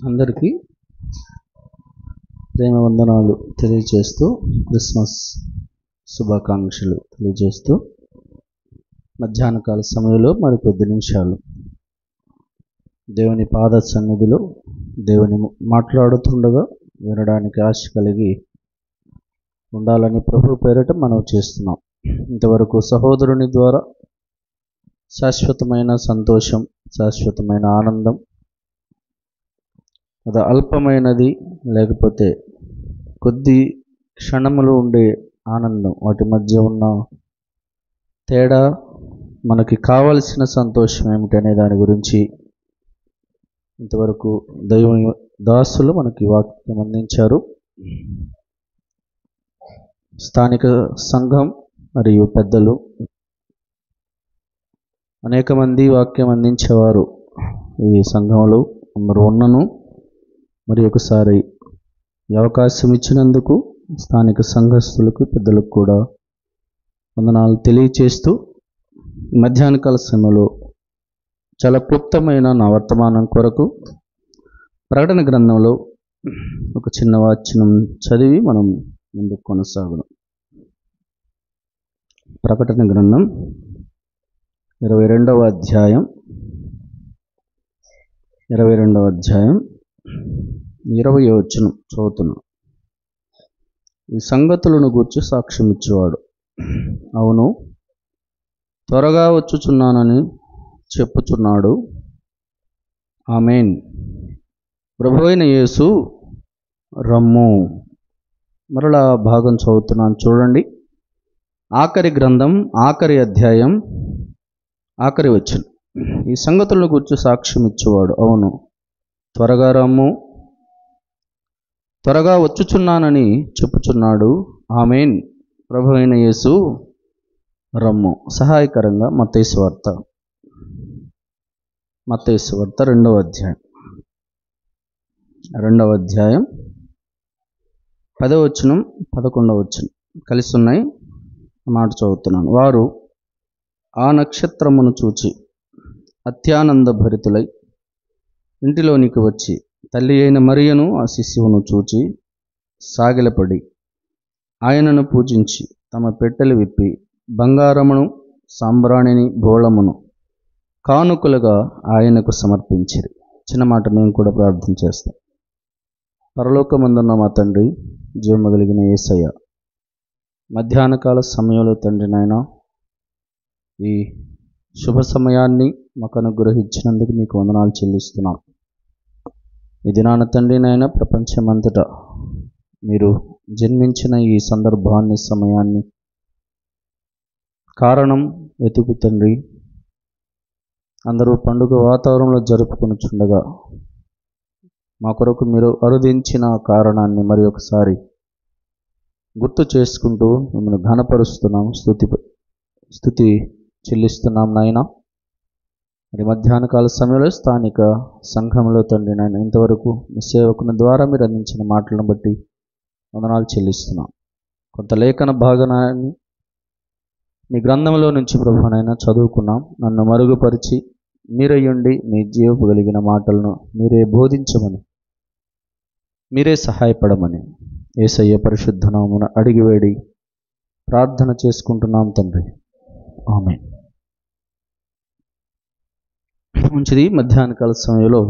అందరికీ ప్రేమ వందనాలు తెలియజేస్తూ, క్రిస్మస్ శుభాకాంక్షలు తెలియజేస్తూ, మధ్యాహ్న కాల సమయంలో మరి కొద్ది నిమిషాలు దేవుని పాద సన్నిధిలో దేవుని మాట్లాడుతుండగా వినడానికి ఆశ కలిగి ఉండాలని ప్రభు పేరిట మనం చేస్తున్నాం. ఇంతవరకు సహోదరుని ద్వారా శాశ్వతమైన సంతోషం, శాశ్వతమైన ఆనందం, అది అల్పమైనది లేకపోతే కొద్ది క్షణములు ఉండే ఆనందం, వాటి మధ్య ఉన్న తేడా, మనకి కావలసిన సంతోషం ఏమిటనే దాని గురించి ఇంతవరకు దైవ దాసులు మనకి వాక్యం అందించారు. స్థానిక సంఘం మరియు పెద్దలు అనేక మంది వాక్యం అందించేవారు ఈ సంఘంలో అందరూ ఉన్నను. మరి ఒకసారి ఈ అవకాశం ఇచ్చినందుకు స్థానిక సంఘస్థులకు, పెద్దలకు కూడా వందనాలు తెలియచేస్తూ, మధ్యాహ్న కాల సమయంలో చాలా క్లుప్తమైన నా వర్తమానం కొరకు ప్రకటన గ్రంథంలో ఒక చిన్న వాక్యం చదివి మనం ముందుకు కొనసాగుదాం. ప్రకటన గ్రంథం 22వ అధ్యాయం 20వ వచనం చదువుతున్నాం. ఈ సంగతులను గూర్చి సాక్ష్యం ఇచ్చేవాడు, అవును త్వరగా వచ్చుచున్నానని చెప్పుచున్నాడు. ఆమేన్. ప్రభువైన యేసు రమ్ము. మరలా భాగం చదువుతున్నాను చూడండి. ఆఖరి గ్రంథం, ఆఖరి అధ్యాయం, ఆఖరి వచనం. ఈ సంగతులను గురించి సాక్ష్యం ఇచ్చేవాడు, అవును త్వరగా రమ్ము, త్వరగా వచ్చుచున్నానని చెప్పుచున్నాడు. ఆమేన్. ప్రభువైన యేసు రమ్ము. సహాయకరంగా మత్తయి సువార్త 2వ అధ్యాయం 10వ వచనం 11వ వచనం కలిసి ఉన్నాయి. మాట చదువుతున్నాను. వారు ఆ నక్షత్రమును చూచి అత్యానంద భరితులై ఇంటిలోనికి వచ్చి తల్లి అయిన మరియను ఆ శిశువును చూచి సాగిలపడి ఆయనను పూజించి తమ పెట్టెలు విప్పి బంగారమును, సాంబ్రాణిని, బోళమును కానుకలుగా ఆయనకు సమర్పించిరి. చిన్న మాట నేను కూడా ప్రార్థన చేస్తాను. పరలోకమందున్న మా తండ్రి, జీవము కలిగిన యేసయ్య, మధ్యాహ్న కాల సమయంలో తండ్రి నాయన ఈ శుభ సమయాన్ని మాకు అనుగ్రహించినందుకు మీకు వందనాలు చెల్లిస్తున్నాం. ఈ దినాన తండ్రి నాయన ప్రపంచమంతటా మీరు జన్మించిన ఈ సందర్భాన్ని, సమయాన్ని, కారణం వెతుకు తండ్రి అందరూ పండుగ వాతావరణంలో జరుపుకొనుచుండగా మా కొరకు మీరు అరుదించిన కారణాన్ని మరి ఒకసారి గుర్తు చేసుకుంటూ మిమ్మల్ని ఘనపరుస్తున్నాం, స్తుతి చెల్లిస్తున్నాం నాయన. మరి మధ్యాహ్న కాల సమయంలో స్థానిక సంఘంలో తండ్రి నాయన ఇంతవరకు మీ సేవకుని ద్వారా మీరు అందించిన మాటలను బట్టి వందనాలు చెల్లిస్తున్నాం. కొంత లేఖన భాగాన్ని మీ గ్రంథంలో నుంచి ప్రభునైనా చదువుకున్నాం. నన్ను మరుగుపరిచి మీరయ్యుండి మీ జీవపు కలిగిన మాటలను మీరే బోధించమని, మీరే సహాయపడమని యేసయ్య పరిశుద్ధ నామమున అడిగి వేడి ప్రార్థన చేసుకుంటున్నాం తండ్రి. ఆమేన్. మంచిది. మధ్యాహ్న కాల సమయంలో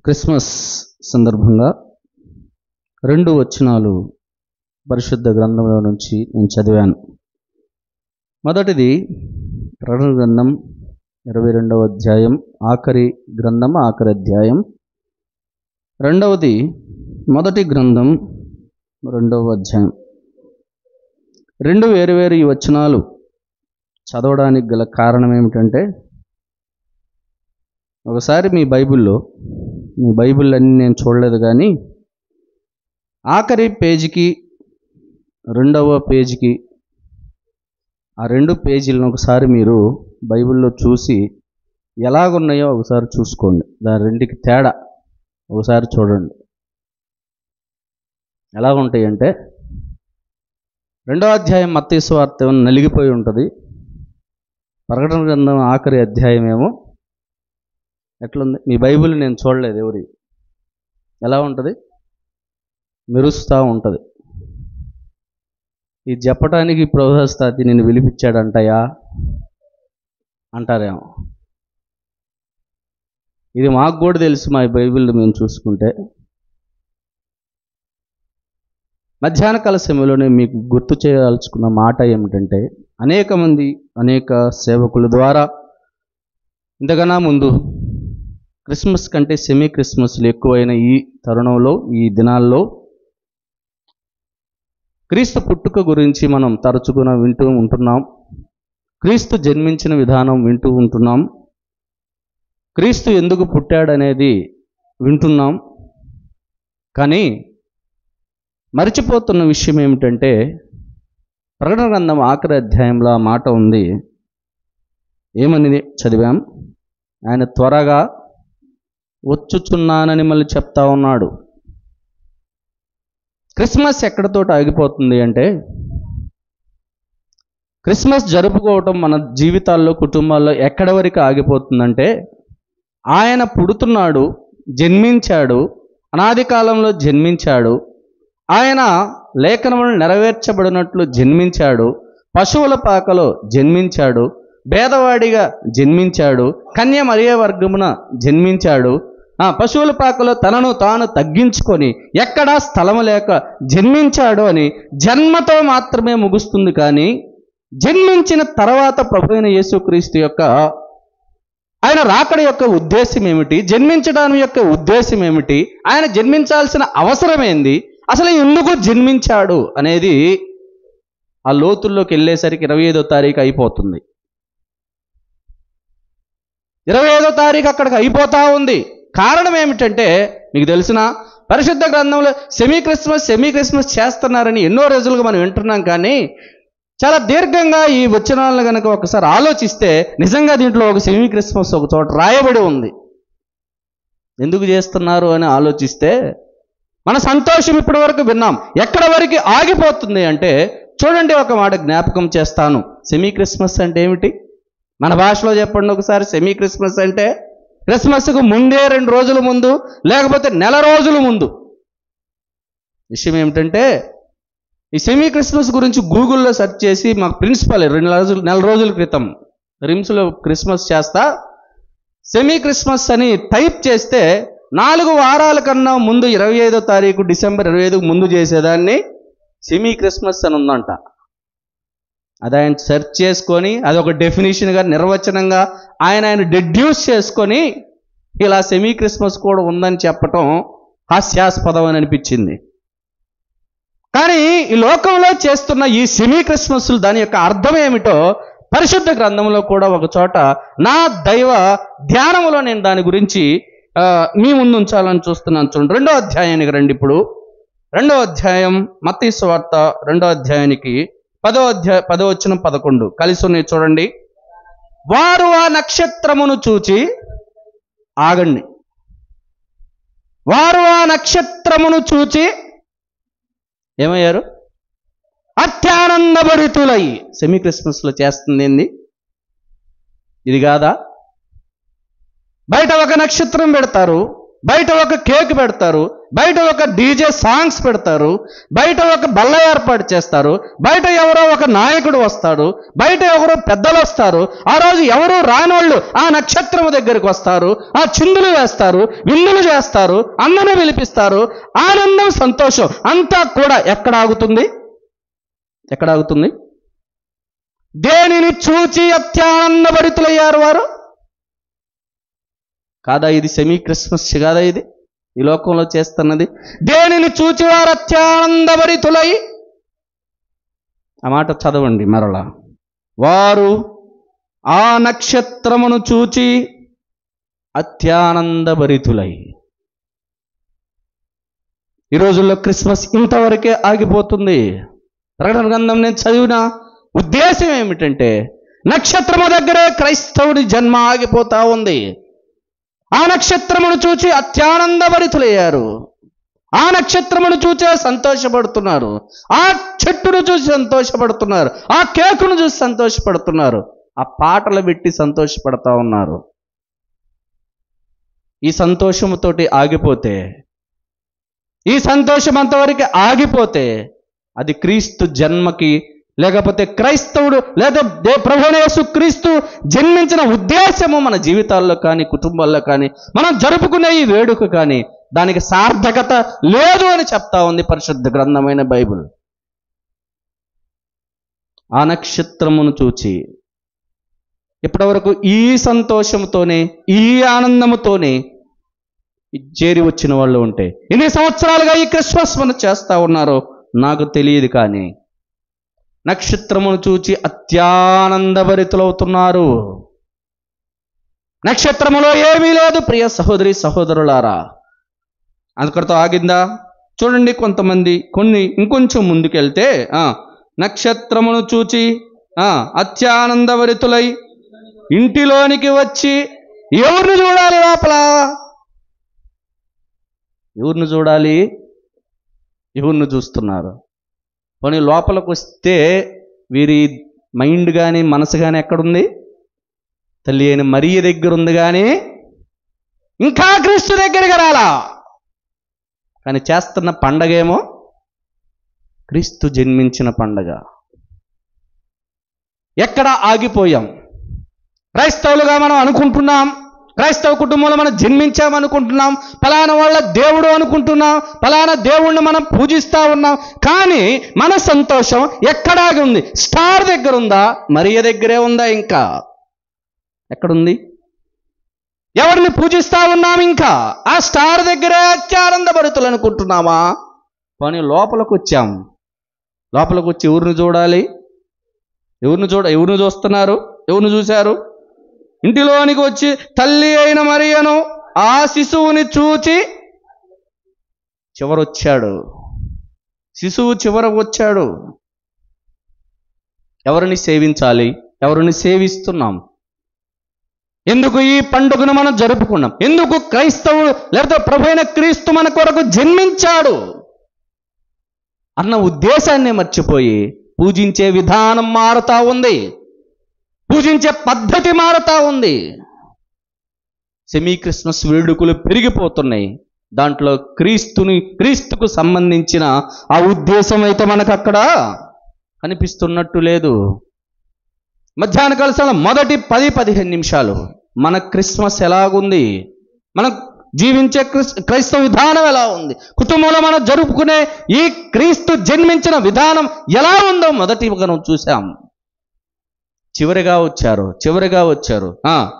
క్రిస్మస్ సందర్భంగా 2 వచనాలు పరిశుద్ధ గ్రంథంలో నుంచి నేను చదివాను. మొదటిది ప్రకటన గ్రంథం 22వ అధ్యాయం, ఆఖరి గ్రంథం, ఆఖరి అధ్యాయం. రెండవది మొదటి గ్రంథం 2వ అధ్యాయం. 2 వేరువేరు ఈ వచనాలు చదవడానికి గల కారణం ఏమిటంటే, ఒకసారి మీ బైబిల్ అన్నీ నేను చూడలేదు కానీ ఆఖరి పేజీకి 2వ పేజీకి ఆ 2 పేజీలను ఒకసారి మీరు బైబిల్లో చూసి ఎలాగున్నాయో ఒకసారి చూసుకోండి. దాని రెండుకి తేడా ఒకసారి చూడండి. ఎలాగుంటాయంటే, 2వ అధ్యాయం మత్తయి సువార్త నలిగిపోయి ఉంటుంది. ప్రకటన గ్రంథం ఆఖరి అధ్యాయం ఏమో ఎట్లుంది? మీ బైబిల్ నేను చూడలేదు ఎవరి. ఎలా ఉంటుంది? మెరుస్తూ ఉంటుంది. ఇది చెప్పటానికి ప్రభుస్తాతి నిన్ను పిలిపించాడంటయా అంటారేమో. ఇది మాకు కూడా తెలుసు, మా బైబిల్ మేము చూసుకుంటే. మధ్యాహ్న కాల సమయంలోనే మీకు గుర్తు చేయాల్చుకున్న మాట ఏమిటంటే, అనేక మంది అనేక సేవకుల ద్వారా ఇంతకన్నా ముందు క్రిస్మస్ కంటే సెమీ క్రిస్మస్లు ఎక్కువైన ఈ తరుణంలో, ఈ దినాల్లో క్రీస్తు పుట్టుక గురించి మనం తరచుగా వింటూ ఉంటున్నాం. క్రీస్తు జన్మించిన విధానం వింటూ ఉంటున్నాం. క్రీస్తు ఎందుకు పుట్టాడనేది వింటున్నాం. కానీ మరిచిపోతున్న విషయం ఏమిటంటే, ప్రకటన గ్రంథం ఆఖరి అధ్యాయంలో ఆ మాట ఉంది. ఏమని చదివాం? ఆయన త్వరగా వచ్చుచున్నానని మళ్ళీ చెప్తా ఉన్నాడు. క్రిస్మస్ ఎక్కడితో ఆగిపోతుంది అంటే, క్రిస్మస్ జరుపుకోవటం మన జీవితాల్లో, కుటుంబాల్లో ఎక్కడి వరకు ఆగిపోతుందంటే, ఆయన పుడుతున్నాడు, జన్మించాడు, అనాది కాలంలో జన్మించాడు, ఆయన లేఖనములు నెరవేర్చబడినట్లు జన్మించాడు, పశువుల పాకలో జన్మించాడు, భేదవాడిగా జన్మించాడు, కన్య మరియ వర్గమున జన్మించాడు, పశువుల పాకలో తనను తాను తగ్గించుకొని ఎక్కడా స్థలము లేక జన్మించాడు అని జన్మతో మాత్రమే ముగుస్తుంది. కానీ జన్మించిన తర్వాత ప్రభు అయిన యేసుక్రీస్తు యొక్క ఆయన రాకడ యొక్క ఉద్దేశం ఏమిటి, జన్మించడానికి యొక్క ఉద్దేశం ఏమిటి, ఆయన జన్మించాల్సిన అవసరం ఏంది, అసలు ఎందుకు జన్మించాడు అనేది ఆ లోతుల్లోకి వెళ్ళేసరికి 25వ తారీఖు అయిపోతుంది. 25వ తారీఖు అక్కడికి అయిపోతా ఉంది. కారణం ఏమిటంటే, మీకు తెలిసిన పరిశుద్ధ గ్రంథంలో సెమీ క్రిస్మస్ చేస్తున్నారని ఎన్నో రోజులుగా మనం వింటున్నాం. కానీ చాలా దీర్ఘంగా ఈ వచనాలను కనుక ఒకసారి ఆలోచిస్తే నిజంగా దీంట్లో ఒక సెమీ క్రిస్మస్ ఒక చోట రాయబడి ఉంది. ఎందుకు చేస్తున్నారు అని ఆలోచిస్తే మన సంతోషం ఇప్పటి వరకు విన్నాం. ఎక్కడ వరకు ఆగిపోతుంది అంటే, చూడండి, ఒక మాట జ్ఞాపకం చేస్తాను. సెమీ క్రిస్మస్ అంటే ఏమిటి? మన భాషలో చెప్పండి ఒకసారి. సెమీ క్రిస్మస్ అంటే క్రిస్మస్కు ముందే 2 రోజుల ముందు, లేకపోతే నెల రోజుల ముందు. విషయం ఏమిటంటే, ఈ సెమీ క్రిస్మస్ గురించి గూగుల్లో సెర్చ్ చేసి మా ప్రిన్సిపల్ నెల రోజుల క్రితం రిమ్స్లో క్రిస్మస్ చేస్తా సెమీ క్రిస్మస్ అని టైప్ చేస్తే 4 వారాల కన్నా ముందు 25వ తారీఖు డిసెంబర్ 25కు ముందు చేసేదాన్ని సెమీ క్రిస్మస్ అని ఉందంట. అది ఆయన సెర్చ్ చేసుకొని అదొక డెఫినేషన్గా, నిర్వచనంగా ఆయన డెడ్యూస్ చేసుకొని ఇలా సెమీ క్రిస్మస్ కూడా ఉందని చెప్పటం హాస్యాస్పదం అని అనిపించింది. కానీ ఈ లోకంలో చేస్తున్న ఈ సెమీ క్రిస్మస్లు దాని యొక్క అర్థం ఏమిటో పరిశుద్ధ గ్రంథంలో కూడా ఒక చోట నా దైవ ధ్యానంలో నేను దాని గురించి మీ ముందు ఉంచాలని చూస్తున్నాను. చూడండి, 2వ అధ్యాయానికి రండి. ఇప్పుడు 2వ అధ్యాయం మత్తయి సువార్త 2వ అధ్యాయానికి 10వ వచనం 11 కలిసి ఉన్నాయి. చూడండి. వారు ఆ నక్షత్రమును చూచి ఆగండి. వారు ఆ నక్షత్రమును చూచి ఏమయ్యారు? అత్యానందభరితులై. సెమీ క్రిస్మస్లో చేస్తుంది ఏంది? ఇది కాదా? బయట ఒక నక్షత్రం పెడతారు, బయట ఒక కేక్ పెడతారు, బయట ఒక డీజే సాంగ్స్ పెడతారు, బయట ఒక బల్ల ఏర్పాటు చేస్తారు, బయట ఎవరో ఒక నాయకుడు వస్తాడు, బయట ఎవరో పెద్దలు వస్తారు. ఆ రోజు ఎవరో రానోళ్ళు ఆ నక్షత్రం దగ్గరికి వస్తారు, ఆ చిందులు వేస్తారు, విందులు చేస్తారు, అందరూ పిలిపిస్తారు. ఆనందం, సంతోషం అంతా కూడా ఎక్కడ ఆగుతుంది? ఎక్కడ ఆగుతుంది? దేనిని చూచి అత్యానందభరితులయ్యారు వారు? కాదా ఇది సెమీ క్రిస్మస్? కాదా ఇది ఈ లోకంలో చేస్తున్నది? దేనిని చూచి వారు అత్యానందభరితులై. ఆ మాట చదవండి మరలా. వారు ఆ నక్షత్రమును చూచి అత్యానందభరితులై. ఈ రోజుల్లో క్రిస్మస్ ఇంతవరకే ఆగిపోతుంది. ప్రకటన గ్రంథం నేను చదివిన ఉద్దేశం ఏమిటంటే, నక్షత్రము దగ్గరే క్రైస్తవుడి జన్మ ఆగిపోతా ఉంది. ఆ నక్షత్రమును చూచి అత్యానందభరితులయ్యారు. ఆ నక్షత్రమును చూచే సంతోషపడుతున్నారు. ఆ చెట్టును చూసి సంతోషపడుతున్నారు. ఆ కేకును చూసి సంతోషపడుతున్నారు. ఆ పాటలు పెట్టి సంతోషపడతా ఉన్నారు. ఈ సంతోషంతోటి ఆగిపోతే, ఈ సంతోషం అంతవరకు ఆగిపోతే అది క్రీస్తు జన్మకి, లేకపోతే క్రైస్తవుడు లేదా ప్రభువైన యేసు క్రీస్తు జన్మించిన ఉద్దేశము మన జీవితాల్లో కానీ కుటుంబాల్లో కానీ మనం జరుపుకునే ఈ వేడుక కానీ దానికి సార్థకత లేదు అని చెప్తా ఉంది పరిశుద్ధ గ్రంథమైన బైబిల్. ఆ నక్షత్రమును చూచి ఇప్పటివరకు ఈ సంతోషంతోనే, ఈ ఆనందముతోనే చేరి వచ్చిన వాళ్ళు ఉంటే ఎన్ని సంవత్సరాలుగా ఈ క్రిస్మస్ మనం చేస్తూ ఉన్నారో నాకు తెలియదు, కానీ నక్షత్రమును చూచి అత్యానందభరితులవుతున్నారు. నక్షత్రములో ఏమీ లేదు ప్రియ సహోదరి సహోదరులారా. అందుకతో ఆగిందా? చూడండి, కొన్ని ఇంకొంచెం ముందుకెళ్తే నక్షత్రమును చూచి అత్యానందభరితులై ఇంటిలోనికి వచ్చి ఎవరిని చూడాలి? లోపల ఎవరిని చూడాలి? ఎవరిని చూస్తున్నారు? పోనీ లోపలికి వస్తే వీరి మైండ్ కానీ మనసు కానీ ఎక్కడుంది? తల్లి అయిన మరియ దగ్గర ఉంది, కానీ ఇంకా క్రీస్తు దగ్గరికి రాలా. కానీ చేస్తున్న పండగేమో క్రీస్తు జన్మించిన పండగ. ఎక్కడ ఆగిపోయాం? క్రైస్తవులుగా మనం అనుకుంటున్నాం, క్రైస్తవ కుటుంబంలో మనం జన్మించామనుకుంటున్నాం, ఫలానా వాళ్ళ దేవుడు అనుకుంటున్నాం, ఫలానా దేవుణ్ణి మనం పూజిస్తూ ఉన్నాం. కానీ మన సంతోషం ఎక్కడాగి ఉంది? స్టార్ దగ్గర ఉందా? మరియ దగ్గరే ఉందా? ఇంకా ఎక్కడుంది? ఎవరిని పూజిస్తూ ఉన్నాం? ఇంకా ఆ స్టార్ దగ్గరే అత్యానందభరితులు అనుకుంటున్నామా? కానీ లోపలికి వచ్చాం. లోపలికి వచ్చి ఎవరిని చూడాలి? ఎవరిని చూస్తున్నారు? ఎవరిని చూశారు? ఇంటిలోనికి వచ్చి తల్లి అయిన మరియను ఆ శిశువుని చూచి చివరొచ్చాడు. శిశువు చివరకు వచ్చాడు. ఎవరిని సేవించాలి? ఎవరిని సేవిస్తున్నాం? ఎందుకు ఈ పండుగను మనం జరుపుకున్నాం? ఎందుకు క్రైస్తవుడు లేదా ప్రభువైన క్రీస్తు మన కొరకు జన్మించాడు అన్న ఉద్దేశాన్ని మర్చిపోయి పూజించే విధానం మారుతా ఉంది, పూజించే పద్ధతి మారుతా ఉంది. సెమీ క్రిస్మస్ వేడుకలు పెరిగిపోతున్నాయి. దాంట్లో క్రీస్తుకు సంబంధించిన ఆ ఉద్దేశం అయితే మనకు అక్కడ కనిపిస్తున్నట్టు లేదు. మధ్యాహ్న కాల మొదటి 10-15 నిమిషాలు మన క్రిస్మస్ ఎలాగుంది, మనం జీవించే క్రైస్తవ విధానం ఎలా ఉంది, కుటుంబంలో మనం జరుపుకునే ఈ క్రీస్తు జన్మించిన విధానం ఎలా ఉందో మొదటి మనం చూసాం. చివరిగా వచ్చారు.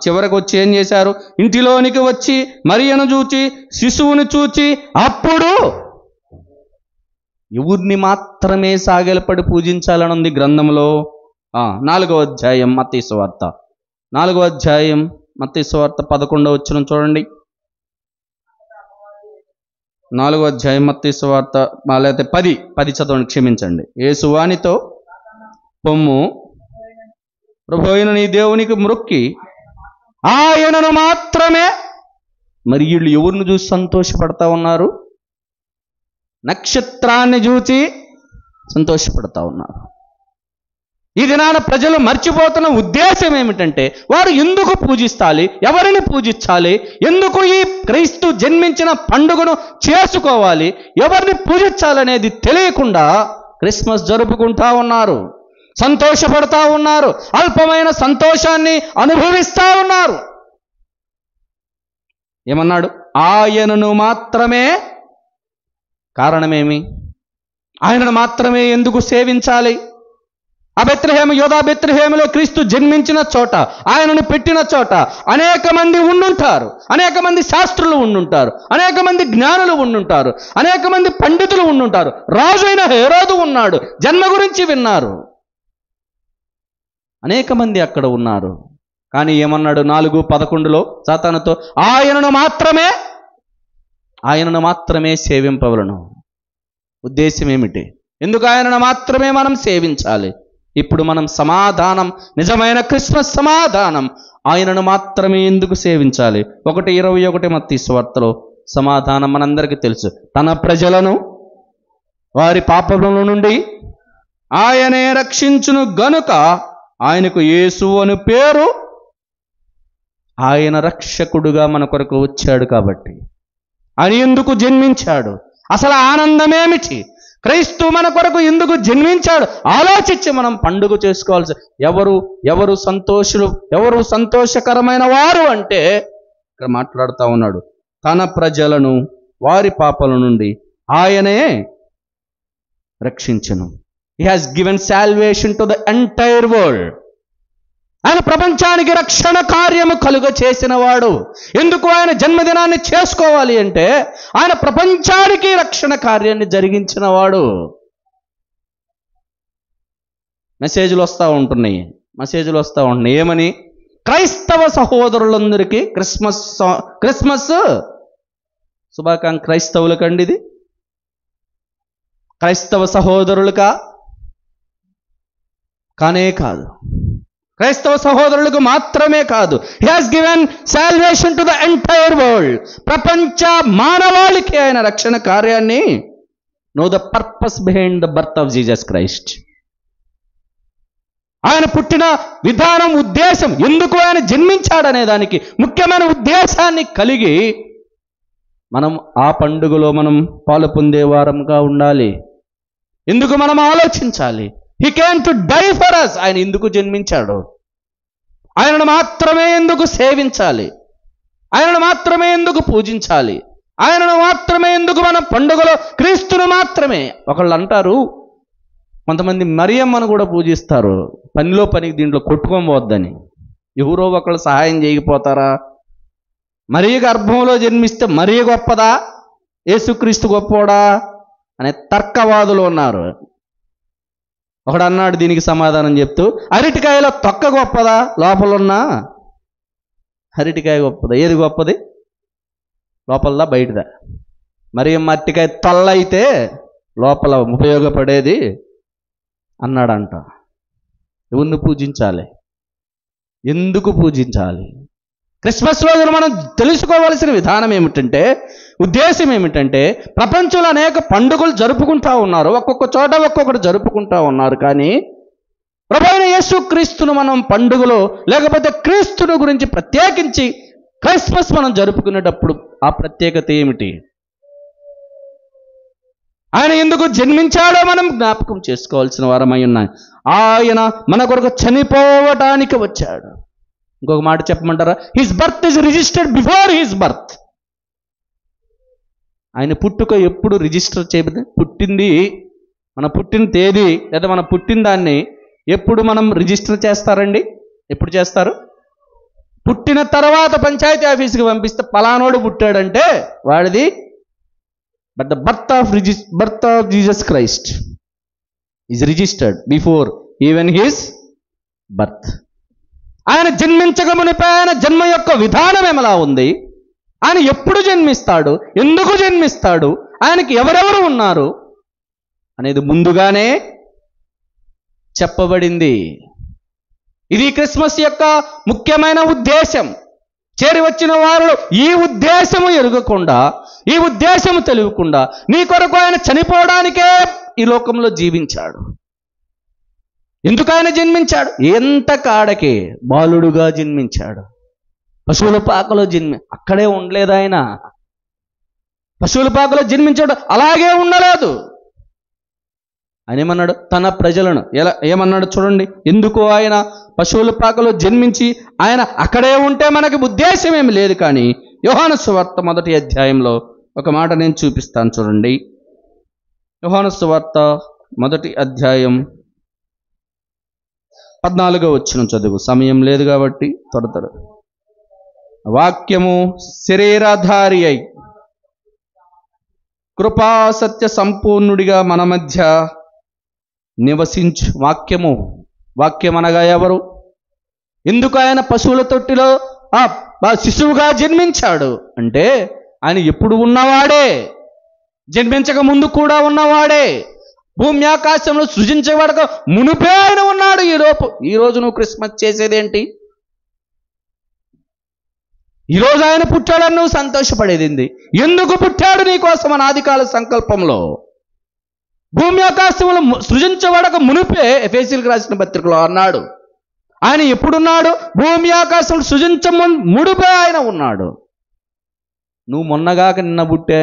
చివరికి వచ్చి ఏం చేశారు? ఇంటిలోనికి వచ్చి మరియను చూచి శిశువుని చూచి అప్పుడు ఎవరిని మాత్రమే సాగిలపడి పూజించాలని ఉంది గ్రంథంలో. 4వ అధ్యాయం మత్తయి సువార్త, 4వ అధ్యాయం మత్తయి సువార్త 11వ వచనం చూడండి. 4వ అధ్యాయం మత్తయి సువార్త లేకపోతే 10 చదవండి, క్షమించండి. యేసు వానితో, పొమ్ము, ప్రభువైన నీ దేవునికి మ్రొక్కి ఆయనను మాత్రమే. మరి వీళ్ళు ఎవరిని చూసి సంతోషపడతా ఉన్నారు? నక్షత్రాన్ని చూసి సంతోషపడతా ఉన్నారు. ఈ దినాన ప్రజలు మర్చిపోతున్న ఉద్దేశం ఏమిటంటే వారు ఎందుకు పూజిస్తాలి, ఎవరిని పూజించాలి, ఎందుకు ఈ క్రీస్తు జన్మించిన పండుగను చేసుకోవాలి, ఎవరిని పూజించాలనేది తెలియకుండా క్రిస్మస్ జరుపుకుంటా ఉన్నారు, సంతోషపడతా ఉన్నారు, అల్పమైన సంతోషాన్ని అనుభవిస్తూ ఉన్నారు. ఏమన్నాడు? ఆయనను మాత్రమే. కారణమేమి? ఆయనను మాత్రమే ఎందుకు సేవించాలి? ఆ బెత్లెహేము, యోధా బెత్లెహేములో క్రీస్తు జన్మించిన చోట, ఆయనను పెట్టిన చోట అనేక మంది ఉండుంటారు, అనేక మంది శాస్త్రులు ఉండుంటారు, అనేక మంది జ్ఞానులు ఉండుంటారు, అనేక మంది పండితులు ఉండుంటారు, రాజు అయిన హేరోదు ఉన్నాడు, జన్మ గురించి విన్నారు, అనేక మంది అక్కడ ఉన్నారు. కానీ ఏమన్నాడు? 4:11 సాతానుతో ఆయనను మాత్రమే సేవింపవలను. ఉద్దేశం ఏమిటి? ఎందుకు ఆయనను మాత్రమే మనం సేవించాలి? ఇప్పుడు మనం సమాధానం, నిజమైన క్రిస్మస్ సమాధానం, ఆయనను మాత్రమే ఎందుకు సేవించాలి? 1:21 మత్తయి సువార్తలో సమాధానం మనందరికీ తెలుసు. తన ప్రజలను వారి పాపముల నుండి ఆయనే రక్షించును గనుక ఆయనకు యేసు అను పేరు ఆయన రక్షకుడుగా మన కొరకు వచ్చాడు కాబట్టి, ఆయన ఎందుకు జన్మించాడు, అసలు ఆనందమేమిటి, క్రీస్తు మన కొరకు ఎందుకు జన్మించాడు ఆలోచించి మనం పండుగ చేసుకోవాల్సి. ఎవరు సంతోషులు, ఎవరు సంతోషకరమైన వారు అంటే ఇక్కడ మాట్లాడుతూ ఉన్నాడు, తన ప్రజలను వారి పాపల నుండి ఆయనే రక్షించును. He has given salvation to the entire world. ఆయన ప్రపంచానికి రక్షణ కార్యము కలుగ చేసిన వాడు. ఎందుకు ఆయన జన్మదినాన్ని చేసుకోవాలి అంటే ఆయన ప్రపంచానికి రక్షణ కార్యాన్ని జరిగించిన వాడు. మెసేజ్లు వస్తూ ఉంటున్నాయి ఏమని? క్రైస్తవ సహోదరులందరికీ క్రిస్మస్ శుభాకాంక్ష. క్రైస్తవులకండి ఇది, క్రైస్తవ సహోదరులకా? కానే కాదు, క్రైస్తవ సహోదరులకు మాత్రమే కాదు. He has given salvation to the entire world. ప్రపంచ మానవాళికి ఆయన రక్షణ కార్యాన్ని. Know the purpose behind the birth of Jesus Christ. ఆయన పుట్టిన విధానం, ఉద్దేశం, ఎందుకు ఆయన జన్మించాడనే దానికి ముఖ్యమైన ఉద్దేశాన్ని కలిగి మనం ఆ పండుగలో మనం పాలు పొందే వారంగా ఉండాలి. ఎందుకు మనం ఆలోచించాలి? He came to die for us. ఆయన ఎందుకు జన్మించాడు? ఆయనను మాత్రమే ఎందుకు సేవించాలి? ఆయనను మాత్రమే ఎందుకు పూజించాలి? ఆయనను మాత్రమే ఎందుకు మనం పండుగలో క్రీస్తును మాత్రమే? ఒకళ్ళు అంటారు, కొంతమంది మరియమ్మను కూడా పూజిస్తారు, పనిలో పనికి దీంట్లో కొట్టుకోబోద్దని. ఎవరో ఒకళ్ళు సహాయం చేయకపోతారా? మరియ గర్భంలో జన్మిస్తే మరియ గొప్పదా, యేసుక్రీస్తు గొప్పోడా అనే తర్కవాదులు ఉన్నారు. ఒకడు అన్నాడు దీనికి సమాధానం చెప్తూ, అరటికాయలో తొక్క గొప్పదా లోపలున్నా? అరటికాయ గొప్పదా? ఏది గొప్పది, లోపలదా బయటదా? మరి అరటికాయ తొల్ల అయితే లోపల ఉపయోగపడేది అన్నాడంట. ఎవరిని పూజించాలి? ఎందుకు పూజించాలి? క్రిస్మస్ రోజున మనం తెలుసుకోవాల్సిన విధానం ఏమిటంటే, ఉద్దేశం ఏమిటంటే, ప్రపంచంలో అనేక పండుగలు జరుపుకుంటా ఉన్నారు, ఒక్కొక్క చోట ఒక్కొక్కటి జరుపుకుంటా ఉన్నారు. కానీ ప్రభువైన యేసు క్రీస్తును మనం పండుగలో, లేకపోతే క్రీస్తుని గురించి ప్రత్యేకించి క్రిస్మస్ మనం జరుపుకునేటప్పుడు ఆ ప్రత్యేకత ఏమిటి? ఆయన ఎందుకు జన్మించాడో మనం జ్ఞాపకం చేసుకోవాల్సిన వారమై ఉన్నాం. ఆయన మన కొరకు చనిపోవటానికి వచ్చాడు. ఇంకొక మాట చెప్పమంటారా? His birth is registered before his birth. ఆయన పుట్టుక ఎప్పుడు రిజిస్టర్ చేయబడింది? పుట్టింది, మన పుట్టిన తేదీ లేదా మన పుట్టిన దాన్ని ఎప్పుడు మనం రిజిస్టర్ చేస్తారండి? ఎప్పుడు చేస్తారు? పుట్టిన తర్వాత పంచాయతీ ఆఫీస్కి పంపిస్తే పలానోడు పుట్టాడంటే వాడిది. But the birth of Jesus Christ is registered before even his birth. ఆయన జన్మించక మునిపే ఆయన జన్మ యొక్క విధానం ఎలా ఉంది, ఆయన ఎప్పుడు జన్మిస్తాడు, ఎందుకు జన్మిస్తాడు, ఆయనకి ఎవరెవరు ఉన్నారు అనేది ముందుగానే చెప్పబడింది. ఇది క్రిస్మస్ యొక్క ముఖ్యమైన ఉద్దేశం. చేరి వచ్చిన వారు ఈ ఉద్దేశము ఎరుగకుండా, ఈ ఉద్దేశము తెలియకుండా నీ కొరకు ఆయన చనిపోవడానికే ఈ లోకంలో జీవించాడు. ఎందుకు ఆయన జన్మించాడు? ఎంత కాడకే బాలుడుగా జన్మించాడు. పశువుల పాకలో అక్కడే ఉండలేదు ఆయన. పశువుల పాకలో జన్మించాడు, అలాగే ఉండలేదు. ఆయన ఏమన్నాడు? తన ప్రజలను ఏమన్నాడు చూడండి. ఎందుకు ఆయన పశువుల పాకలో జన్మించి ఆయన అక్కడే ఉంటే మనకి ఉద్దేశం ఏమి లేదు. కానీ యోహాను సువార్త 1వ అధ్యాయంలో ఒక మాట నేను చూపిస్తాను చూడండి. యోహాను సువార్త 1వ అధ్యాయం 14వ వచనం చదువు. సమయం లేదు కాబట్టి త్వర. వాక్యము శరీరధారి అయి కృపా సత్య సంపూర్ణుడిగా మన మధ్య నివసించు. వాక్యం అనగా ఎవరు? ఎందుకు ఆయన పశువుల తొట్టిలో శిశువుగా జన్మించాడు అంటే ఆయన ఎప్పుడు ఉన్నవాడే, జన్మించక ముందు కూడా ఉన్నవాడే, భూమి ఆకాశంలో సృజించబడక మునిపే ఆయన ఉన్నాడు. ఈరోజు నువ్వు క్రిస్మస్ చేసేదేంటి? ఈరోజు ఆయన పుట్టాడని నువ్వు సంతోషపడేది ఎందుకు పుట్టాడు నీకోసం అని ఆదికాల సంకల్పంలో భూమి ఆకాశంలో సృజించబడక మునిపే ఎఫెసీయులకు రాసిన పత్రికలో అన్నాడు. ఆయన ఎప్పుడున్నాడు? భూమి ఆకాశం సృజించ ముడిపే ఆయన ఉన్నాడు. నువ్వు మొన్నగాక నిన్న పుట్టే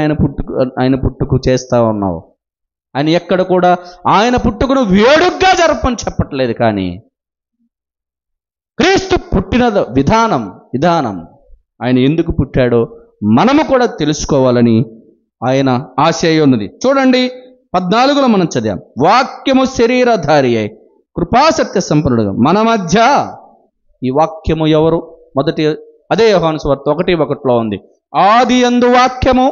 ఆయన పుట్టుకు చేస్తా ఉన్నావు. ఆయన ఎక్కడ కూడా ఆయన పుట్టుకును వేడుగ్గా జరపని చెప్పట్లేదు. కానీ క్రీస్తు పుట్టిన విధానం ఆయన ఎందుకు పుట్టాడో మనము కూడా తెలుసుకోవాలని ఆయన ఆశయం ఉన్నది. చూడండి 14లో మనం చదివాం, వాక్యము శరీరధారి అయి కృపాసత్య సంపన్నుడుగా మన మధ్య. ఈ వాక్యము ఎవరు? మొదటి అదే యోహాను సువార్త 1:1 ఉంది. ఆది యందు వాక్యము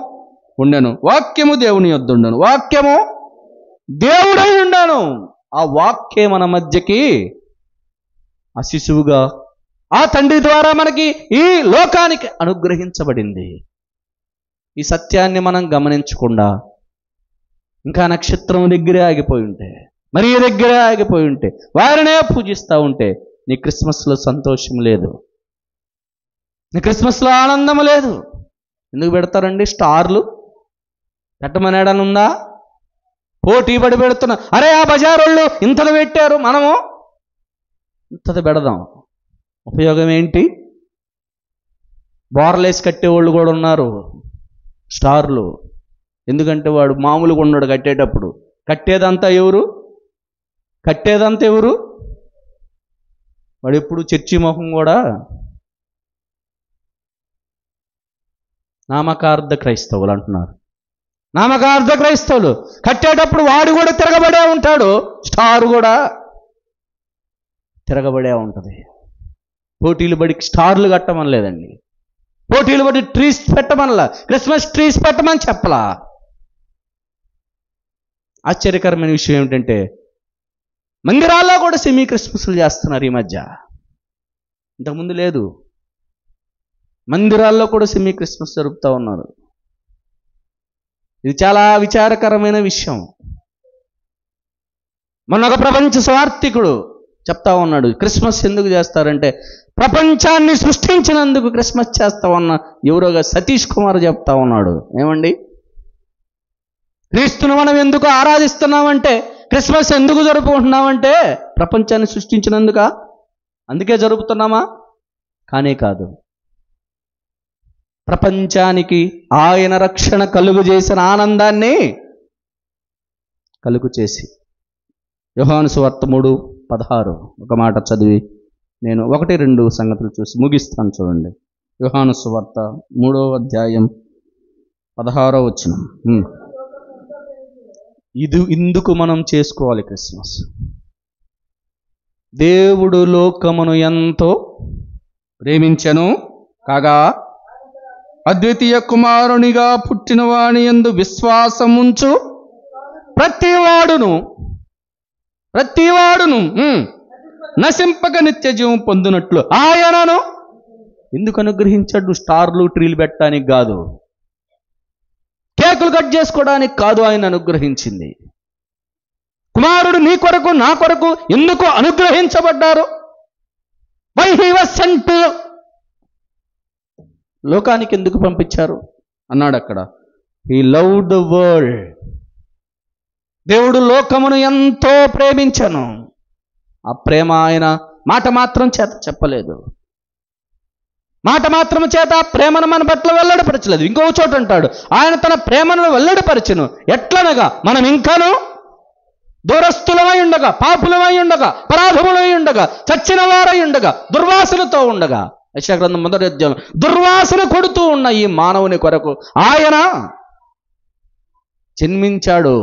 ఉండెను, వాక్యము దేవుని యొద్ద ఉండెను, వాక్యము దేవుడై ఉండెను. ఆ వాక్యే మన మధ్యకి ఆ శిశువుగా ఆ తండ్రి ద్వారా మనకి ఈ లోకానికి అనుగ్రహించబడింది. ఈ సత్యాన్ని మనం గమనించకుండా ఇంకా నక్షత్రం దగ్గరే ఆగిపోయి ఉంటే, మరి దగ్గరే ఆగిపోయి ఉంటే, వారినే పూజిస్తూ ఉంటే నీ క్రిస్మస్లో సంతోషం లేదు, నీ క్రిస్మస్లో ఆనందం లేదు. ఎందుకు పెడతారండి స్టార్లు? పెట్టమని ఏడనుందా? పోటీ పడి పెడుతున్నా. అరే ఆ బజారోళ్ళు ఇంతది పెట్టారు, మనము ఇంతది పెడదాం. ఉపయోగం ఏంటి? బోర్లేసి కట్టేవాళ్ళు కూడా ఉన్నారు స్టార్లు. ఎందుకంటే వాడు మామూలుగా ఉన్నాడు కట్టేటప్పుడు. కట్టేదంతా ఎవరు? వాడు ఎప్పుడు చర్చి మొహం కూడా. నామకార్థ క్రైస్తవులు అంటున్నారు. నామకార్థ క్రైస్తవులు కట్టేటప్పుడు వాడు కూడా తిరగబడే ఉంటాడు, స్టార్ కూడా తిరగబడే ఉంటుంది. పోటీలు పడి స్టార్లు కట్టమని లేదండి, పోటీలు పడి ట్రీస్ పెట్టమనలా, క్రిస్మస్ ట్రీస్ పెట్టమని చెప్పలా. ఆశ్చర్యకరమైన విషయం ఏమిటంటే మందిరాల్లో కూడా సెమీ క్రిస్మస్లు చేస్తున్నారు ఈ మధ్య. ఇంతకుముందు లేదు. మందిరాల్లో కూడా సెమీ క్రిస్మస్ జరుపుతూ ఉన్నారు. ఇది చాలా విచారకరమైన విషయం. మొన్న ఒక ప్రపంచ స్వార్థికుడు చెప్తా ఉన్నాడు, క్రిస్మస్ ఎందుకు చేస్తారంటే ప్రపంచాన్ని సృష్టించినందుకు క్రిస్మస్ చేస్తామన్న ఎవరోగా సతీష్ కుమార్ చెప్తా ఉన్నాడు. ఏమండి, క్రీస్తును మనం ఎందుకు ఆరాధిస్తున్నామంటే, క్రిస్మస్ ఎందుకు జరుపుకుంటున్నామంటే ప్రపంచాన్ని సృష్టించినందుక, అందుకే జరుపుతున్నామా? కానే కాదు. ప్రపంచానికి ఆయన రక్షణ కలుగు చేసిన ఆనందాన్ని కలుగు చేసి. యోహాను సువార్త 3:16 ఒక మాట చదివి నేను 1-2 సంగతులు చూసి ముగిస్తాను. చూడండి, యోహాను సువార్త 3:16 ఇందుకు మనం చేసుకోవాలి క్రిస్మస్. దేవుడు లోకమును ఎంతో ప్రేమించెను కాగా అద్వితీయ కుమారునిగా పుట్టిన వాని యందు విశ్వాసముంచు ప్రతివాడును నశింపక నిత్య జీవం పొందినట్లు ఆయనను ఎందుకు అనుగ్రహించాడు? స్టార్లు ట్రీలు పెట్టడానికి కాదు, కేకులు కట్ చేసుకోవడానికి కాదు ఆయన అనుగ్రహించింది. కుమారుడు నీ కొరకు నా కొరకు ఎందుకు అనుగ్రహించబడ్డారు? వై హీ వాస్ సెంట్, లోకానికి ఎందుకు పంపించారు అన్నాడు అక్కడ. He loved the world. దేవుడు లోకమును ఎంతో ప్రేమించను. ఆ ప్రేమ ఆయన మాట మాత్రం చేత చెప్పలేదు, మాట మాత్రం చేత ఆ ప్రేమను మన పట్ల వెల్లడిపరచలేదు. ఇంకో చోట అంటాడు, ఆయన తన ప్రేమను వెల్లడిపరచను ఎట్లనగా మనం ఇంకాను దూరస్థులమై ఉండగా, పాపులమై ఉండగా, అపరాధములై ఉండగా, చచ్చిన వారై ఉండగా, దుర్వాసనతో ఉండగా. యెషయా గ్రంథం 1వ అధ్యాయం. దుర్వాసన కొడుతూ ఉన్న ఈ మానవుని కొరకు ఆయన జన్మించాడు.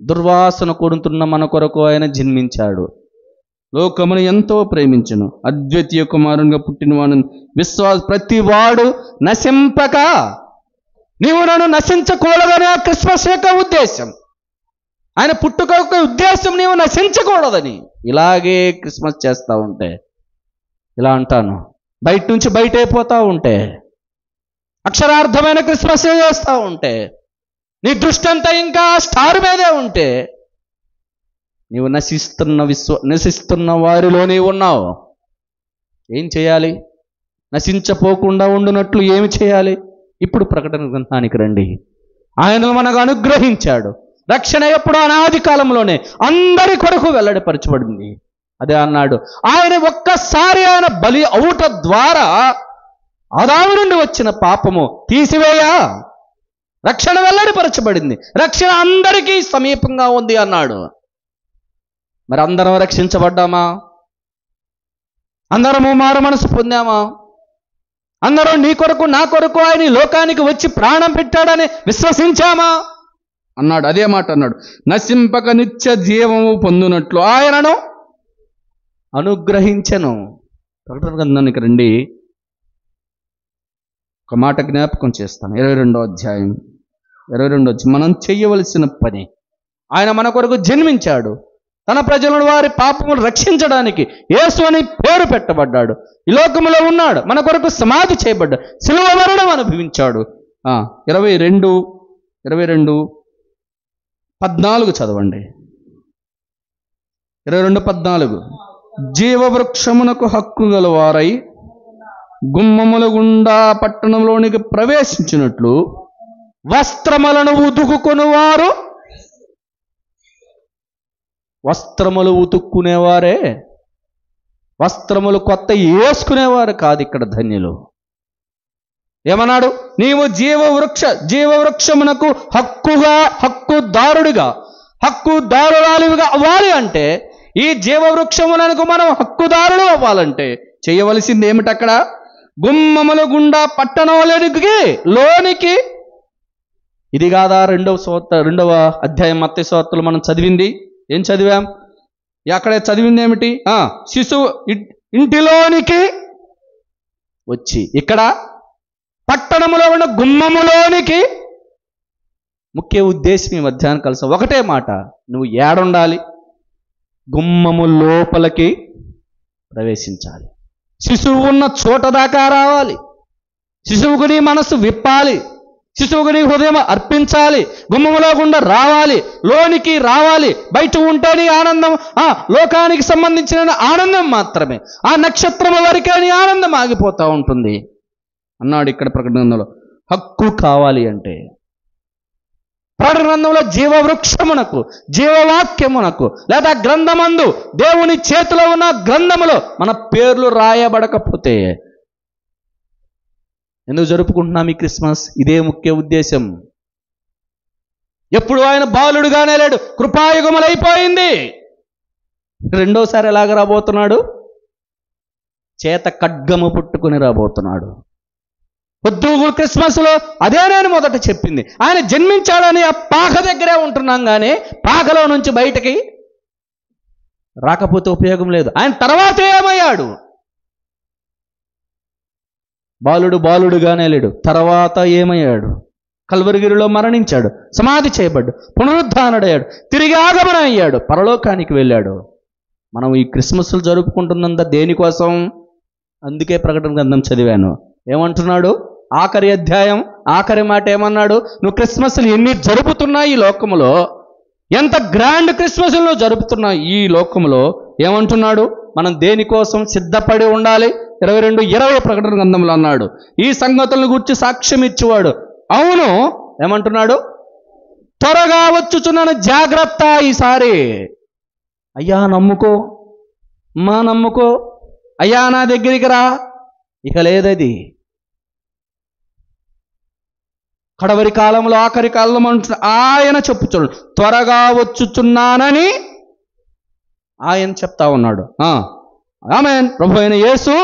దుర్వాసన కొడుతున్న మన కొరకు ఆయన జన్మించాడు. లోకమును ఎంతో ప్రేమించును, అద్వితీయ కుమారునిగా పుట్టినవాడు ప్రతివాడు నశింపక. నీవు నన్ను నశించకూడదని ఆ క్రిస్మస్ యొక్క ఉద్దేశం. ఆయన పుట్టుక యొక్క ఉద్దేశం నీవు నశించకూడదని. ఇలాగే క్రిస్మస్ చేస్తూ ఉంటే, ఇలా అంటాను, బయట నుంచి బయట అయిపోతూ ఉంటే, అక్షరార్థమైన క్రిస్మస్ చేస్తూ ఉంటే, నీ దృష్టి అంతా ఇంకా స్టార్ మీదే ఉంటే, నీవు నశిస్తున్న వారిలో నీవు ఉన్నావు. ఏం చేయాలి? నశించపోకుండా ఉండునట్లు ఏమి చేయాలి? ఇప్పుడు ప్రకటన గ్రంథానికి రండి. ఆయన మనకు అనుగ్రహించాడు. రక్షణ ఎప్పుడు అనాది కాలంలోనే అందరి కొరకు వెల్లడిపరచబడింది. అదే అన్నాడు, ఆయన ఒక్కసారి ఆయన బలి అవుట ద్వారా ఆదాము నుండి వచ్చిన పాపము తీసివేయ రక్షణ వెల్లడిపరచబడింది, రక్షణ అందరికీ సమీపంగా ఉంది అన్నాడు. మరి అందరం రక్షించబడ్డామా? అందరము మారు మనసు పొందామా? అందరూ నీ కొరకు నా కొరకు ఆయన ఈ లోకానికి వచ్చి ప్రాణం పెట్టాడని విశ్వసించామా అన్నాడు. అదే మాట అన్నాడు, నశింపక నిత్య జీవము పొందునట్లు ఆయనను అనుగ్రహించెను. ప్రకటన గ్రంథానికి రండి, ఒక మాట జ్ఞాపకం చేస్తాను. 22వ అధ్యాయం 22 మనం చెయ్యవలసిన పని. ఆయన మన కొరకు జన్మించాడు, తన ప్రజలను వారి పాపములు రక్షించడానికి యేసు అని పేరు పెట్టబడ్డాడు, ఈ లోకములో ఉన్నాడు, మన కొరకు సమాధి చేయబడ్డాడు, శిలువ మరణం అనుభవించాడు. 22:14 చదవండి. 22:14 జీవవృక్షమునకు హక్కు గలవారై గుమ్మముల గుండా పట్టణంలోనికి ప్రవేశించినట్లు వస్త్రములను ఉతుకుకొనువారు, వస్త్రములు ఉతుక్కునేవారే, వస్త్రములు కొత్త వేసుకునేవారు కాదు ఇక్కడ ధన్యులు. ఏమన్నాడు? నీవు జీవవృక్షమునకు హక్కుదారురాలివిగా అవ్వాలి అంటే, ఈ జీవవృక్షమునకు మనం హక్కుదారులు అవ్వాలంటే చేయవలసింది ఏమిటి? అక్కడ గుమ్మముల గుండా లోనికి. ఇది కాదా రెండవ అధ్యాయం మత్తయి సువార్తలో మనం చదివింది? ఏం చదివాం? అక్కడ చదివింది ఏమిటి? శిశువు ఇంటిలోనికి వచ్చి, ఇక్కడ పట్టణములో ఉన్న గుమ్మములోనికి. ముఖ్య ఉద్దేశం ఈ మధ్యాహ్నం కలిసి ఒకటే మాట, నువ్వు ఏడుండాలి? గుమ్మము లోపలికి ప్రవేశించాలి. శిశువు ఉన్న చోట దాకా రావాలి. శిశువుకు నీ మనసు విప్పాలి, శిశువుకు నీ హృదయం అర్పించాలి, గుమ్మములో గుండా రావాలి, లోనికి రావాలి. బయట ఉంటే నీ ఆనందం లోకానికి సంబంధించిన ఆనందం మాత్రమే, ఆ నక్షత్రము వరకే నీ ఆనందం ఆగిపోతూ ఉంటుంది అన్నాడు ఇక్కడ ప్రకటనలో. హక్కు కావాలి అంటే ప్రకటన గ్రంథంలో జీవవృక్షమునకు, జీవవాక్యమునకు, లేదా గ్రంథమందు దేవుని చేతిలో ఉన్న గ్రంథములో మన పేర్లు రాయబడకపోతే ఎందుకు జరుపుకుంటున్నాం ఈ క్రిస్మస్? ఇదే ముఖ్య ఉద్దేశం. ఎప్పుడు ఆయన బాలుడుగానే లేడు, కృపాయుగములైపోయింది. రెండోసారి ఎలాగ రాబోతున్నాడు? చేత ఖడ్గము పుట్టుకుని రాబోతున్నాడు. పొద్దు క్రిస్మస్లో అదే నేను మొదట చెప్పింది. ఆయన జన్మించాడని ఆ పాక దగ్గరే ఉంటున్నాం, కానీ పాకలో నుంచి బయటకి రాకపోతే ఉపయోగం లేదు. ఆయన తర్వాత ఏమయ్యాడు? బాలుడుగానే లేడు, తర్వాత ఏమయ్యాడు? కల్వరిగిరిలో మరణించాడు, సమాధి చేయబడ్డాడు, పునరుద్ధానుడయ్యాడు, తిరిగి ఆగమనం అయ్యాడు, పరలోకానికి వెళ్ళాడు. మనం ఈ క్రిస్మస్లు జరుపుకుంటున్నంత దేనికోసం? అందుకే ప్రకటన గ్రంథం చదివాను. ఏమంటున్నాడు? ఆఖరి అధ్యాయం ఆఖరి మాట ఏమన్నాడు? నువ్వు క్రిస్మస్లు ఎన్ని జరుపుతున్నావు ఈ లోకములో, ఎంత గ్రాండ్ క్రిస్మస్లు జరుపుతున్నావు ఈ లోకములో, ఏమంటున్నాడు? మనం దేనికోసం సిద్ధపడి ఉండాలి? 22:20 ప్రకటన గ్రంథంలో అన్నాడు, ఈ సంగతులను గురించి సాక్ష్యం ఇచ్చేవాడు. అవును, ఏమంటున్నాడు? త్వరగా వచ్చుచున్నాను, జాగ్రత్త. ఈసారి అయ్యా నమ్ముకో, మా నమ్ముకో, అయ్యా నా దగ్గరికి రా, ఇక లేదది. కడవరి కాలంలో ఆఖరి కాలంలో ఆయన చెప్పుచున్నాడు, త్వరగా వచ్చుచున్నానని ఆయన చెప్తా ఉన్నాడు. ఆమేన్. ప్రభు అయిన యేసు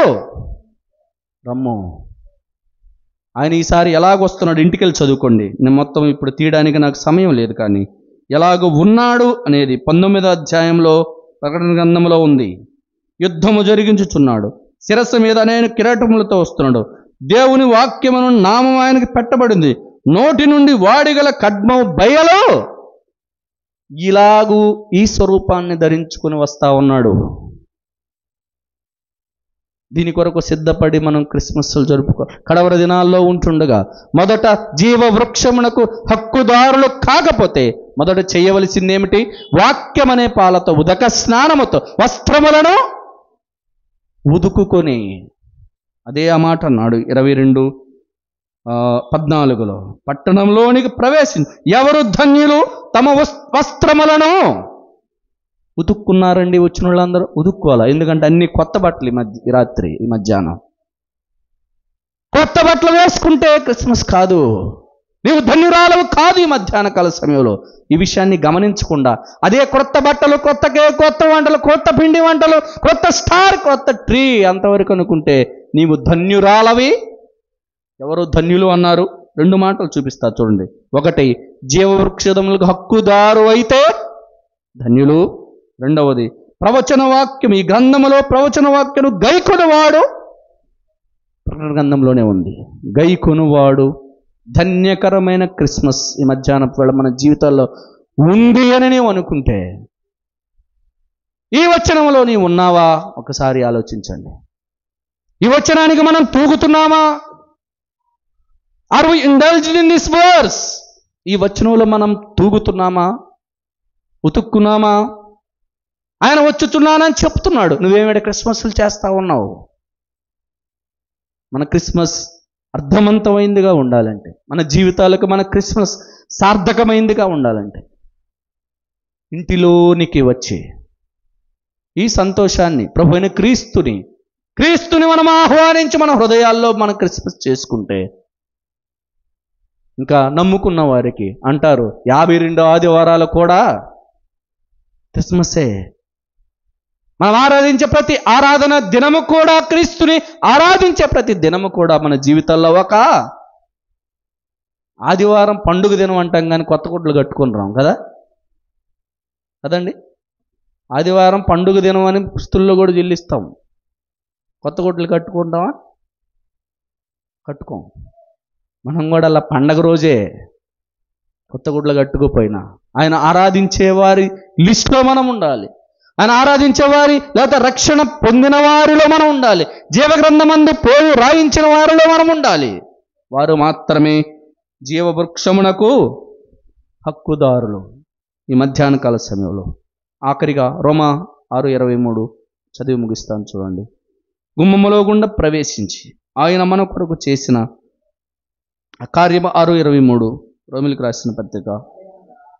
రమ్ము. ఆయన ఈసారి ఎలాగొస్తున్నాడు? ఇంటికి వెళ్ళి చదువుకోండి, నేను మొత్తం ఇప్పుడు తీయడానికి నాకు సమయం లేదు. కానీ ఎలాగ ఉన్నాడు అనేది 19వ అధ్యాయంలో ప్రకటన గ్రంథంలో ఉంది. యుద్ధము జరిగించుచున్నాడు, శిరస్సు మీద నేను కిరీటములతో వస్తున్నాడు, దేవుని వాక్యమును నామం ఆయనకి పెట్టబడింది, నోటి నుండి వాడిగల ఖడ్గము బయలు. ఇలాగూ ఈ స్వరూపాన్ని ధరించుకుని వస్తా ఉన్నాడు. దీని కొరకు సిద్ధపడి మనం క్రిస్మస్లు జరుపుకో. కడవర దినాల్లో ఉంటుండగా మొదట జీవవృక్షమునకు హక్కుదారులు కాకపోతే మొదట చేయవలసింది ఏమిటి? వాక్యం అనే పాలతో ఉదక స్నానముతో వస్త్రములను ఉదుకుకొని. అదే ఆ మాట అన్నాడు 22:14 పట్టణంలోనికి ప్రవేశించి ఎవరు ధన్యులు? తమ వస్త్రములను ఉతుక్కున్నారండి వచ్చిన వాళ్ళందరూ? ఉతుక్కోవాలా, ఎందుకంటే అన్ని కొత్త బట్టలు ఈ రాత్రి ఈ మధ్యాహ్నం. కొత్త బట్టలు వేసుకుంటే క్రిస్మస్ కాదు, నీవు ధన్యురాలవు కాదు. ఈ మధ్యాహ్న కాల సమయంలో ఈ విషయాన్ని గమనించకుండా అదే కొత్త బట్టలు, కొత్త కేక్, కొత్త వంటలు, కొత్త పిండి వంటలు, కొత్త స్టార్, కొత్త ట్రీ అంతవరకు అనుకుంటే నీవు ధన్యురాలవి. ఎవరు ధన్యులు అన్నారు? 2 మాటలు చూపిస్తా చూడండి. ఒకటి, జీవవృక్షములకు హక్కుదారు అయితే ధన్యులు. రెండవది, ప్రవచన వాక్యం, ఈ గ్రంథములో ప్రవచన వాక్యను గైకొనువాడు, ప్రకటన గ్రంథంలోనే ఉంది, గైకొనువాడు ధన్యకరమైన క్రిస్మస్ ఈ మధ్యాహ్నం వేళ మన జీవితాల్లో ఉంది అని నీవు అనుకుంటే, ఈ వచనంలో నీవు ఉన్నావా? ఒకసారి ఆలోచించండి. ఈ వచనానికి మనం తూగుతున్నామా? Are we indulged in this verse? ఈ వచనంలో మనం తూగుతున్నామా? ఉతుక్కున్నామా? ఆయన వచ్చుచున్నానని చెప్తున్నాడు, నువ్వేమిటి క్రిస్మస్లు చేస్తా ఉన్నావు? మన క్రిస్మస్ అర్థవంతమైందిగా ఉండాలంటే, మన జీవితాలకు మన క్రిస్మస్ సార్థకమైందిగా ఉండాలంటే, ఇంటిలోనికి వచ్చి ఈ సంతోషాన్ని, ప్రభు అయిన క్రీస్తుని మనం ఆహ్వానించి మన హృదయాల్లో మనం క్రిస్మస్ చేసుకుంటే, ఇంకా నమ్ముకున్న వారికి అంటారు 52 ఆదివారాలు కూడా క్రిస్మసే. మనం ఆరాధించే ప్రతి ఆరాధన దినము కూడా, క్రీస్తుని ఆరాధించే ప్రతి దినము కూడా మన జీవితాల్లో ఒక ఆదివారం పండుగ దినం అంటాం, కానీ కొత్త గుడ్లు కట్టుకుని కదా కదండి. ఆదివారం పండుగ దినం అని పుస్తుల్లో కూడా చెల్లిస్తాం. కొత్త గుడ్లు కట్టుకుంటామా? కట్టుకోం. మనం కూడా అలా పండగ రోజే కొత్త గుడ్లు కట్టుకోపోయినా ఆయన ఆరాధించేవారి లిస్టులో మనం ఉండాలి. ఆయన ఆరాధించేవారి లేదా రక్షణ పొందిన వారిలో మనం ఉండాలి. జీవగ్రంథమందు పేరు రాయించిన వారిలో మనం ఉండాలి. వారు మాత్రమే జీవవృక్షమునకు హక్కుదారులు. ఈ మధ్యాహ్న కాల సమయంలో ఆఖరిగా రోమా 6:23 చదివి ముగిస్తాను చూడండి. గుమ్మములో గుండా ప్రవేశించి ఆయన మన కొరకు చేసిన కార్యము 6:23 రోమిలికి రాసిన పత్రిక.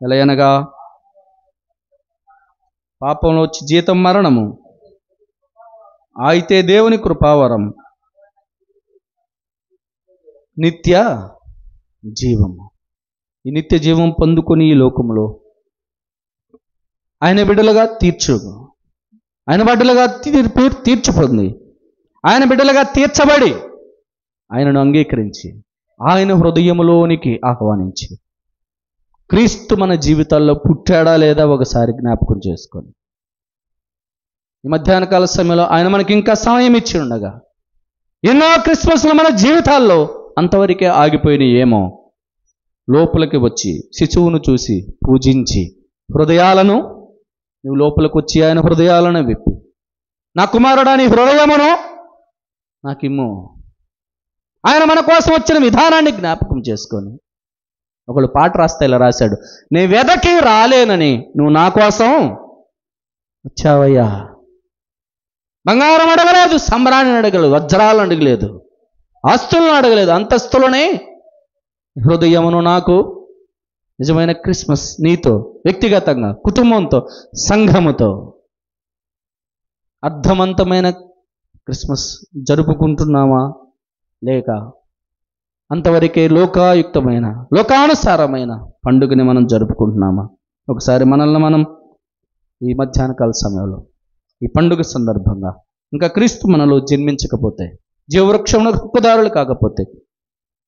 ఎలయనగా పాపంలో వచ్చి జీతం మరణము, అయితే దేవుని కృపావరం నిత్య జీవము. ఈ నిత్య జీవం పొందుకొని ఈ లోకంలో ఆయన బిడ్డలుగా తీర్చుపొంది, ఆయన బిడ్డలుగా తీర్చబడి, ఆయనను అంగీకరించి, ఆయన హృదయములోనికి ఆహ్వానించి, క్రీస్తు మన జీవితాల్లో పుట్టాడా లేదా ఒకసారి జ్ఞాపకం చేసుకొని, ఈ మధ్యాహ్న కాల సమయంలో ఆయన మనకి ఇంకా సమయం ఇచ్చి ఉండగా ఎన్నో క్రిస్మస్లు మన జీవితాల్లో అంతవరకే ఆగిపోయినాయి ఏమో. లోపలికి వచ్చి శిశువును చూసి పూజించి హృదయాలను, నువ్వు లోపలికి వచ్చి ఆయన హృదయాలను విప్పి, నా కుమారుడా నీ హృదయమును నాకిమ్ము, ఆయన మన కోసం వచ్చిన విధానాన్ని జ్ఞాపకం చేసుకొని. ఒకళ్ళు పాట రాస్తే ఇలా రాశాడు, నే వెదకి రాలేనని నువ్వు నా కోసం వచ్చావయ్యా. బంగారం అడగలేదు, సంబరాన్ని అడగలేదు, వజ్రాలను అడగలేదు, ఆస్తులను అడగలేదు, అంతస్తులనే హృదయమును నాకు. నిజమైన క్రిస్మస్ నీతో వ్యక్తిగతంగా, కుటుంబంతో, సంఘముతో అర్థవంతమైన క్రిస్మస్ జరుపుకుంటున్నామా లేక అంతవరకే లోకాయుక్తమైన, లోకానుసారమైన పండుగని మనం జరుపుకుంటున్నామా? ఒకసారి మనల్ని మనం ఈ మధ్యాహ్న కాల సమయంలో ఈ పండుగ సందర్భంగా, ఇంకా క్రీస్తు మనలో జన్మించకపోతే, జీవవృక్షమునకు హక్కుదారులు కాకపోతే,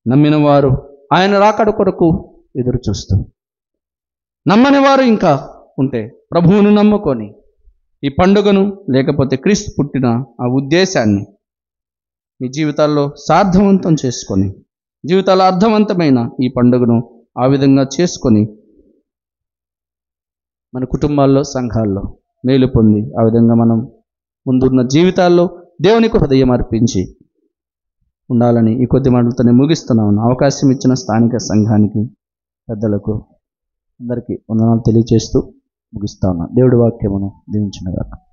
నమ్మిన వారు ఆయన రాకడ కొరకు ఎదురు చూస్తూ, నమ్మని వారు ఇంకా ఉంటే ప్రభువును నమ్ముకొని ఈ పండుగను, లేకపోతే క్రీస్తు పుట్టిన ఆ ఉద్దేశాన్ని మీ జీవితాల్లో సార్థవంతం చేసుకొని, జీవితాల్లో అర్థవంతమైన ఈ పండుగను ఆ విధంగా చేసుకొని మన కుటుంబాల్లో, సంఘాల్లో మేలు పొంది, ఆ విధంగా మనం ముందున్న జీవితాల్లో దేవునికి హృదయం అర్పించి ఉండాలని ఈ కొద్ది మాటలతోనే ముగిస్తున్నాను. అవకాశం ఇచ్చిన స్థానిక సంఘానికి, పెద్దలకు అందరికీ వందనాలు తెలియజేస్తూ ముగిస్తా ఉన్నా. దేవుడి వాక్యమును దీవించునుగాక.